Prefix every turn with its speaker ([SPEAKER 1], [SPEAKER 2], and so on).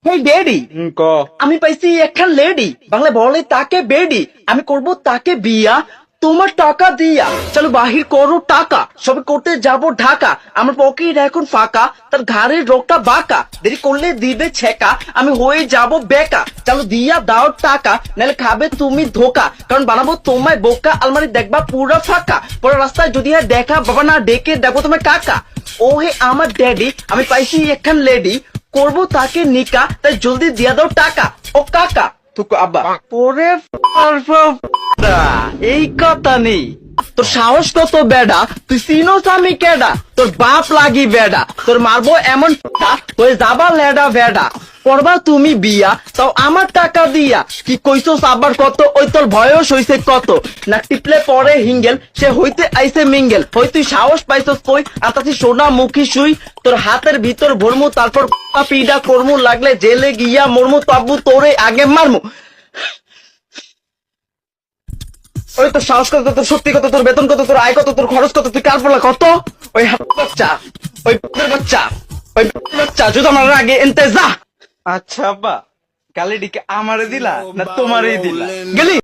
[SPEAKER 1] হেই daddy,
[SPEAKER 2] ক
[SPEAKER 1] আমি পাইছি একখান লেডি, বাংলা বলে তাকে বেডি। আমি করব তাকে বিয়া তোমার টাকা দিয়া। চলো বাহির করো টাকা, সবে করতে যাব ঢাকা। আমার পকেট এখন ফাঁকা, তার ঘাড়ের রোগটা বাঁকা। দেরি করলে দিবে ছেকা, আমি হয়ে যাব বেকা। চলো দিয়া দাও টাকা, নাহলে খাবে তুমি ধোকা। কারণ বানাবো তোমায় বোকা, আলমারি দেখবা পুরা ফাঁকা। পরে রাস্তায় যদি হয় দেখা, বাবা না ডেকে দেখো তোমার কাকা। ও হে আমার ড্যাডি, আমি পাইছি একখান লেডি, করবো তাকে নিকা, তাই জলদি দিয়া দাও টাকা। ও কাকা তুকু আব্বা পরে এই কথা নেই। তোর সাহস কত বেডা, তুই চিনোস আমি কেডা? তোর বাপ লাগি বেডা, তোর মারবো এমন হয়ে যাবা লেডা বেডা। করবা তুমি বিয়া, তাও আমার টাকা দিয়া। কি কইছস আবার কত? ওই তোর বয়স হইছে কত? না টিপলে পরে হিঙ্গেল, সে হইতে আইছে মিঙ্গেল। হই তুই সাহস পাইছস কই? আতাছি সোনা মুখী শুই, তোর হাতের ভিতর ভরমু, তারপর পিডা করমু, লাগলে জেলে গিয়া মরমু, তবু তোরে আগে মারমু। ওই তোর সাহস কত, তোর শক্তি কত, তোর বেতন কত, তোর আয় কত, তোর খরচ কত, তুই কার পড়লা কত? ওই বাচ্চা, ওই বাচ্চা, ওই বাচ্চা যদি আমার আগে এনতে যা।
[SPEAKER 2] আচ্ছা আব্বা, গালিটিকে আমারে দিলা না তোমারই দিলা?
[SPEAKER 1] গেলি